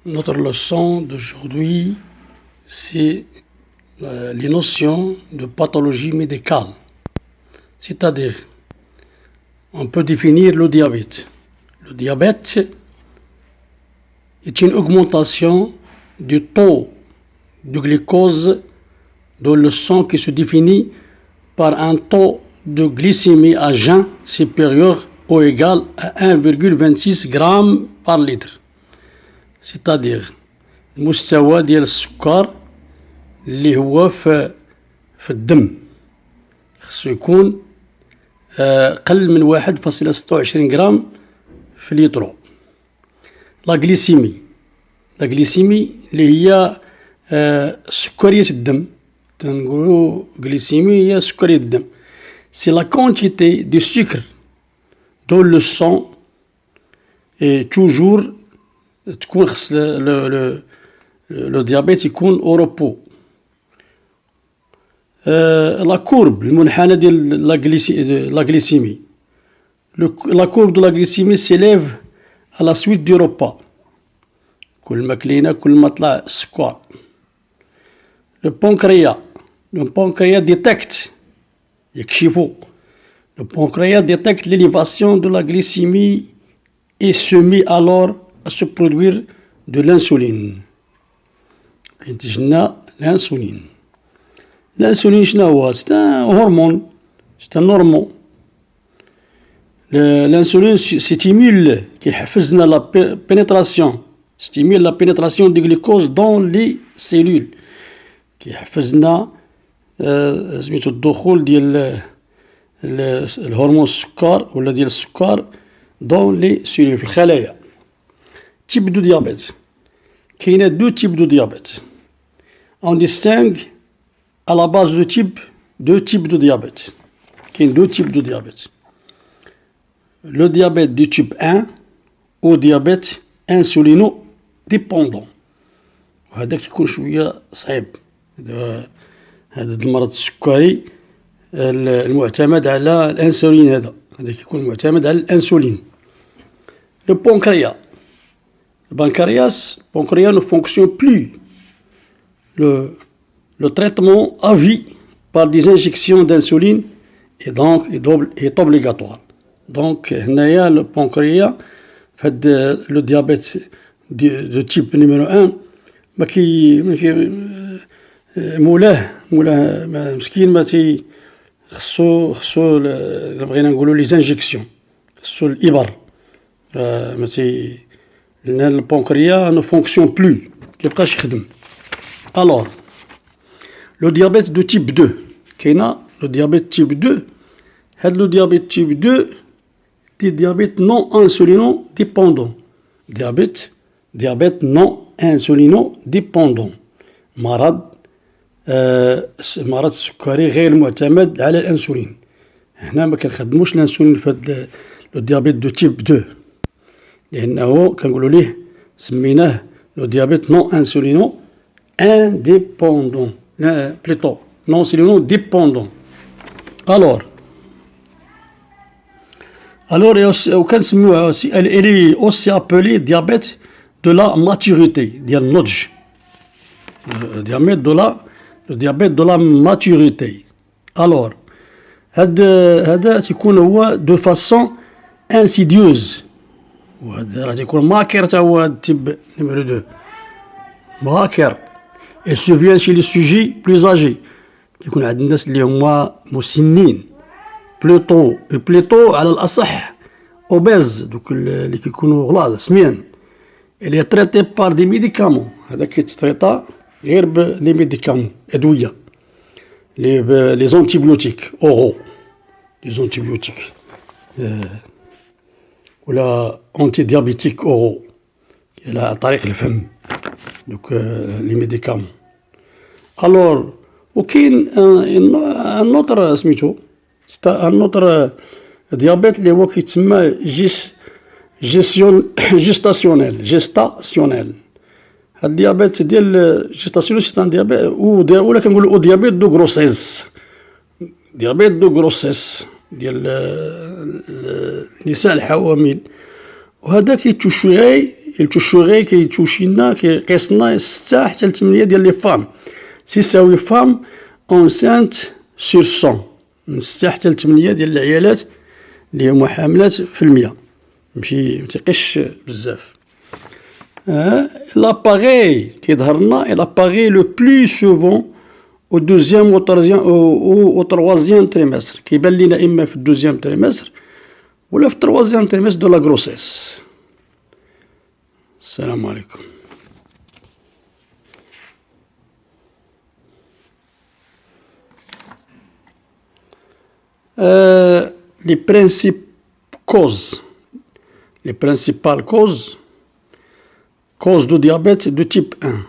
Notre leçon d'aujourd'hui, c'est les notions de pathologie médicale. C'est-à-dire, on peut définir le diabète. Le diabète est une augmentation du taux de glucose dans le sang qui se définit par un taux de glycémie à jeun supérieur ou égal à 1,26 g par litre. C'est-à-dire المستوى ديال السكر اللي هو في الدم خصو يكون قل من 1.26 غرام في لتر. لا غليسيمي اللي هي سكرية الدم، تنقولوا غليسيمي هي سكرية الدم. C'est la quantité de sucre dans le sang et toujours تكون خص لو ديابيت يكون او روبو. لا كورب المنحنى ديال لا غليسيمي، لا كورب دو لا غليسيمي سيليف à la suite du repas. كل ما كلينا كل ما طلع السكر. لو بانكرياس ديتكت يكشفو. Le pancréas détecte l'élévation de la glycémie et se met alors à se produire de l'insuline. كينتجنا الانسولين. الانسولين شنو هو؟ c'est un hormone, c'est un hormone. L'insuline stimule كيحفزنا la pénétration du glucose dans les cellules. كيحفزنا سميتو الدخول ديال الهرمون السكر ولا ديال السكر dans les cellules في الخلايا. Type de diabète. Il y a deux types de diabète. On distingue à la base de deux types de diabète. Il y a deux types de diabète. Le diabète du type 1 ou diabète insulino-dépendant. وهذا كيكون شوية صعيب. هذا المرض السكري المعتمد على الانسولين، هذا كيكون معتمد على الانسولين. Le pancréas. Le pancréas ne fonctionne plus. Le traitement à vie par des injections d'insuline est obligatoire. Donc, le pancréas, le diabète de type numéro 1, مولاه مسكين ما خصو بغينا نقولوا لي زانجيكسيون، خصو الإبر. لأن البنكرياس ne fonctionne plus، كيبقاش يخدم. Alors le diabète de type 2 كاينه le diabète type 2. هاد le diabète type 2 دي diabète non insulino-dépendant. diabète non insulino-dépendant، مرض السكري غير معتمد على الانسولين. هنا ما كنخدموش الانسولين في هاد لو ديابيت دو تيب 2، لانه كنقولوا ليه سميناه لو ديابيت نون انسولينو انديبوندون، لا بليتو نون انسولينو ديبوندون. الور وكنسميوها الي اوسي ابلي ديابيت دو لا ماتوريتي ديال النضج. le diabète de la maturité. Alors هذا تيكون هو de façon insidieuse. وهذا راه تيكون ماكر حتى هو التيب نيميرو 2 ماكر. et survient chez les sujets plus âgés. كيكون عند الناس اللي هما مسنين بلوتو على الأصح obèse، دوك اللي كيكونوا غلاظ سميان. il est traité par des médicaments. هذا كيتريطا غير بلي ميديكامون، ادويه، لي زونتيبيوتيك اورو، لي زونتيبيوتيك ولا انتي ديابيتيك اورو على طريق الفم، دوك لي ميديكامون. الور وكاين ان اوتر سميتو ان اوتر ديابيت اللي هو كيتسمى جيستاسيونيل. هاد الديابيت ديال جيستاسيون سي ان ديابيت ولا كنقولوا ديابيت دو غروسيس. ديابيت دو غروسيس ديال النساء الحوامل، وهذا كيتشوي التوشوغي كيتوشينا كيقيسنا 6 حتى ل 8 ديال لي فام تساوي فام اونسانت سور 100 من 6 حتى ل 8 ديال العيالات اللي هما حاملات في المية ماشي متيقيش بزاف. لاباغي كيظهر لنا لاباغي لو بلو سوفون au deuxième au troisième trimestre كيبان لينا اما في الدوزيام تريمستر ولا في التروازيام تريمستر دو لا غروسيس. السلام عليكم. Les principales causes de diabète de type 1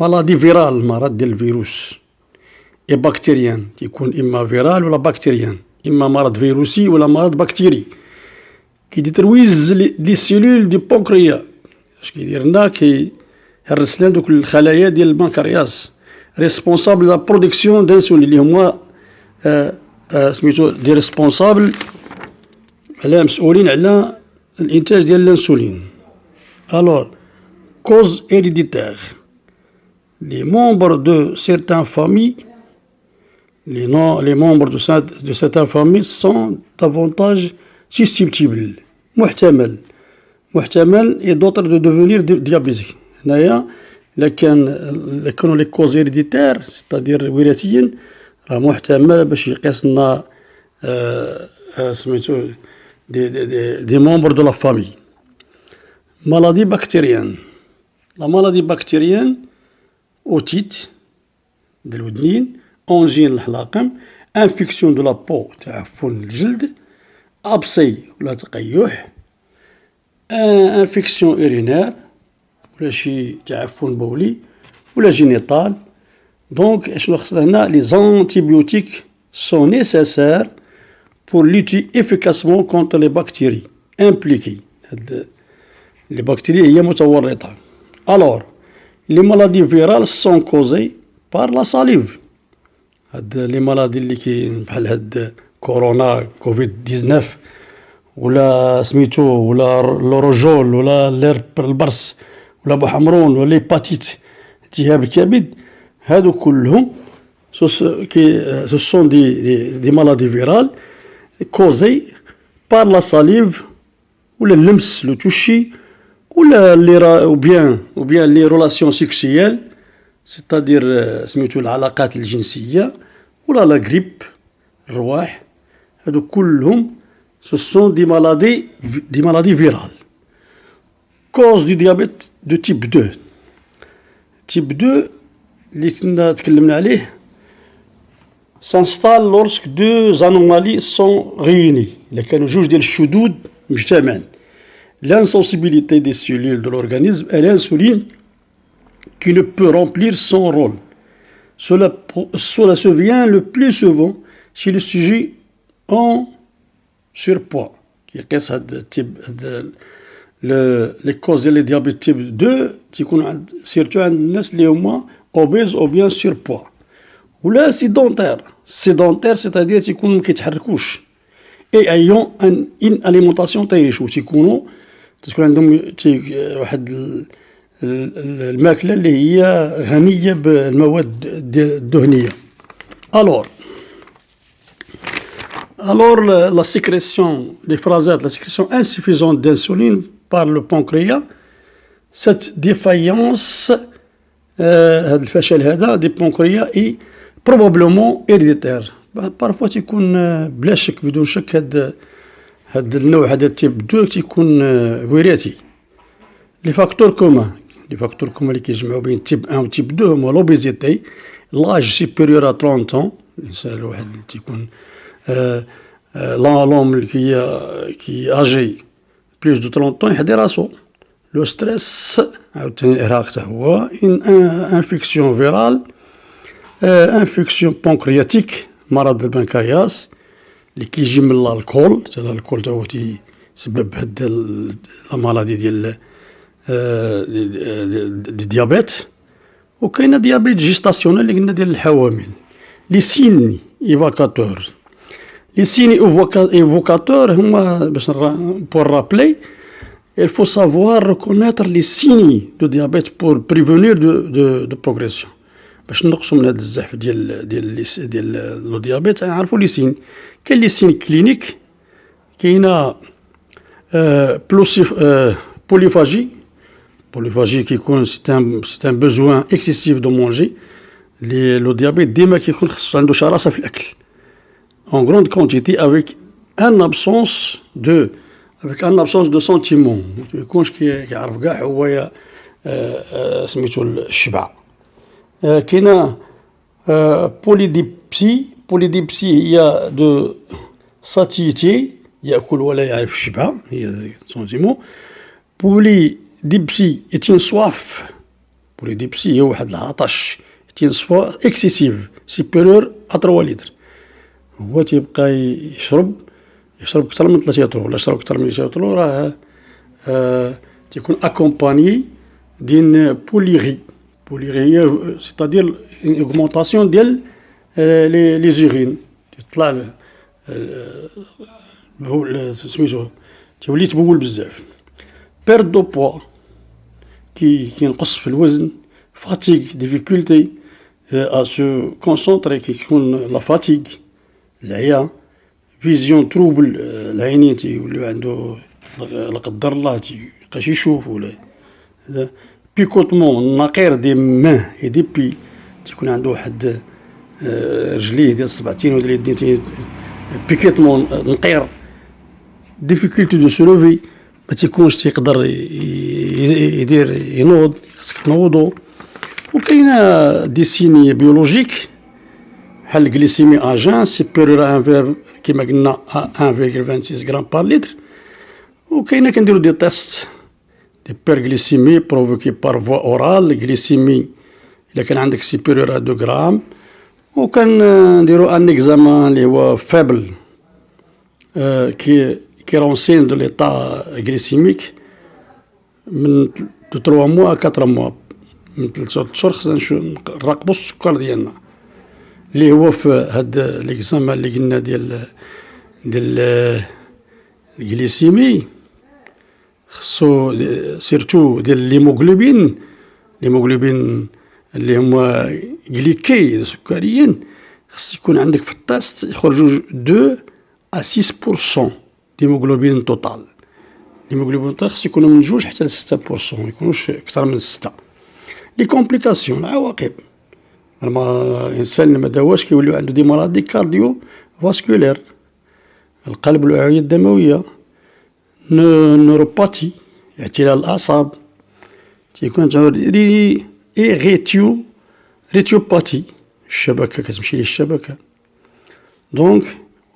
maladie virale مرض ديال الفيروس et bactérien تيكون إما فيرال ولا بكتيريان إما مرض فيروسي ولا مرض بكتيري كيدير ترويز دي سيلول دي بونكريا. اش كيدير لنا كيهرس لنا دوك الخلايا ديال البنكرياس ريسبونسابل لا برودكسيون دانسولين اللي هما سميتو دي ريسبونسابل على مسؤولين على الانتاج ديال الانسولين. الوغ كوز هيريديتير les membres de certaines familles les membres de certaines familles sont davantage susceptibles محتمل et d'autres de devenir diabétiques. هنايا إلا كانوا لي كوز هيريديتير سيتادير وراثيين راه محتمل باش يقيس لنا سميتو دي ممبر دو لا فامي. مالادي بكتيريان لا مالادي بكتيريان اوتيت ديال الودنين اونجين الحلاقم انفيكسيون دو لا بو تعفن الجلد ابسي ولا تقيح انفيكسيون اورينير ولا شي تعفن بولي ولا جينيطال. دونك اشنو خصنا هنا لي زانتيبيوتيك سون نيسيسير بور لوتي افيكاسمون كونتر لي بكتيري امبليكي. هاد لي بكتيري هي متورطه. الور لي مالادي فيرال سون كوزي بار لا ساليف. هاد لي مالادي اللي كاين بحال هاد كورونا كوفيد 19 ولا سميتو ولا لوروجول ولا البرص ولا بوحمرون ولا ليباتيت التهاب الكبد هادو كلهم ce sont des maladies virales causées par la salive ou le لمس le toucher ou bien les relations sexuelles c'est-à-dire سميتو العلاقات الجنسية ولا لا غريب الرواح. هادو كلهم ce sont des maladies virales. Cause du diabète de type 2. Type 2 اللي كنا تكلمنا عليه s'installe lorsque deux anomalies sont réunies. إلا كانوا جوج ديال الشذوذ مجتمعين. L'insensibilité des cellules de l'organisme à l'insuline qui ne peut remplir son rôle. Cela se vient le plus souvent chez le sujet en surpoids. كيقيس هاد التيب لي كوز ديال الديابيت تيب 2 تيكون عند سيرتو عند الناس اللي هما اوبيز او بيان سوربوا ولا سيدونتير سيتادير تيكونوا مكيتحركوش اي ايون ان اليمونطاسيون تيعيشو تكون عندهم واحد الماكله اللي هي غنيه بالمواد الدهنيه. Alors, la sécrétion, l'éphrasate, la sécrétion insuffisante d'insuline par le pancréas, cette défaillance, الفشل هذا دي pancréas est probablement héréditaire. Parfois تيكون بلا شك بدون شك هاد النوع هذا التيب 2 تيكون وراثي. لي فاكتور كومان اللي كيجمعوا بين تيب 1 و تيب 2 هما لوبيزيتي لاج سوبيريور ا 30 ans الانسان الواحد اللي تيكون l'homme qui est âgé plus de 30 ans يحدي راسو. لو ستريس عاوتاني الإرهاق حتى هو انفيكسيون فيرال انفيكسيون بانكرياتيك مرض البنكرياس اللي كيجي من الكول حتى الكول تا هو تيسبب هاد لا مالادي ديال الديابيت. وكاينه ديابيت جيستاسيونيل اللي قلنا ديال الحوامل. لي سين ايفاكاتور لي سين ايفوكاتور هما باش بور رابلي Il faut savoir reconnaître les signes de diabète pour prévenir de progression. باش نقصوا من هذا الزحف ديال لو ديابيت نعرفوا لي سين. كاين لي سين كلينيك، كاينه بوليفاجي كيكون سي ان بوزوان اكسيسيف دو مونجي. لو ديابيت ديما كيكون خصو عنده شراسه في الاكل en grande quantité avec un absence de sentiment. ما يكونش كيعرف كاع هو سميتو الشبع. كاينه بوليديبسي هي دو ساتيتي، ياكل ولا يعرف الشبع، هي سونتيمون. بوليديبسي اتين سواف، بوليديبسي هي واحد العطش اتين سواف اكسيسيف سيبيريور ا 3 لتر. هو تيبقى يشرب اكثر من 3 لتر، ولا شرب اكثر من 3 لتر راه تيكون اكومباني دين بوليغي هي سيتادير اون اوغمونطاسيون ديال لي زيغين، يطلع سميتو تولي تبول بزاف. بيرد دو بوا كينقص في الوزن، فاتيغ ديفيكولتي ا سو كونسونطري كيكون لا فاتيغ العيا، فيزيون تروبل العينين تيوليو عنده لا قدر الله تيبقاش يشوف ولا هذا. بيكوتمون النقير دي ماه اي دي بي تيكون عنده واحد رجليه ديال الصبعتين ولا اليدين بيكيتمون نقير. ديفيكولتي دو سولوفي ما تيكونش تيقدر يدير ينوض، خصك تنوضو. وكاينه دي سيني بيولوجيك بحال الجليسيمي اجان سيبيريور كيما قلنا 1.26 غرام بار لتر. وكاينه كنديرو دي تيست ديبيرغليسيمي بروفوكي بار فوا اورال، الجليسيمي الا كان عندك سيبيريور ا 2 غرام. وكنديرو ان اكزامان اللي هو فابل كي رونسين دو ليطا غليسيميك من 3 موا ا 4 موا، من 3 اشهر خصنا نراقبو السكر ديالنا، اللي هو في هاد ليكزامان اللي قلنا ديال الجليسيمي. خصو سيرتو ديال ليموغلوبين اللي هما غليكي سكريين، خص يكون عندك في الطاست يخرجوا 2 à 6% ديموغلوبين توتال. الهيموغلوبين توتال خص يكونوا من 2 حتى ل 6%، ما يكونوش اكثر من 6. لي كومبليكاسيون العواقب لما الانسان ما داواش كيوليو عنده دي مرض كارديو فاسكولير، القلب والاوعيه الدمويه، نوروباتي اعتلال الاعصاب، تيكون ريتيوباتي الشبكه كتمشي ليه الشبكه. دونك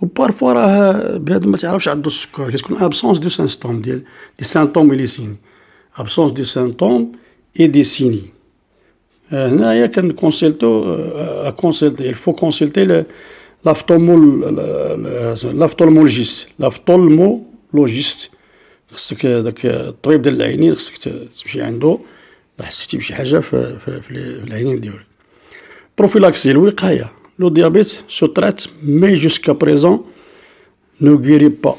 وبارفوا راه بنادم ما تعرفش عنده السكر، كتكون ابسونس دو سيمبتوم ديال دي سيمبتوم لي سيني، ابسونس دو سيمبتوم اي دي سيني. هنايا كنكونسلتو il faut consulter لافتولمولوجيست. خصك داك الطبيب ديال العينين خصك تمشي عنده لا حسيتي بشي حاجه في العينين ديالك. بروفيلاكسي الوقايه، لو ديابيت سو ترات مي جوسكا بريزون نو غيري با،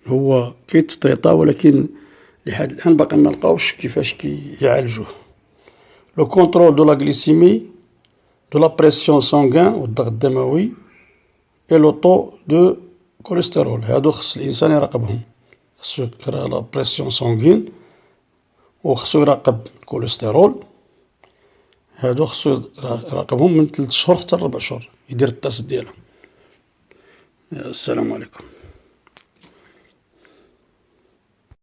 هو كيتطريطا ولكن لحد الان باقي ما لقاوش كيفاش كيعالجوه. لو كونترول دو لا غليسيمي، دو لا بريسيون سانغان والضغط الدموي، اي لو طو دو كوليسترول، هادو خص الانسان يراقبهم. خصو يقرا لا بريسيون سانغين وخصو يراقب الكوليسترول، هادو خصو يراقبهم من 3 شهور حتى 4 شهور، يدير التاس ديالهم. السلام عليكم.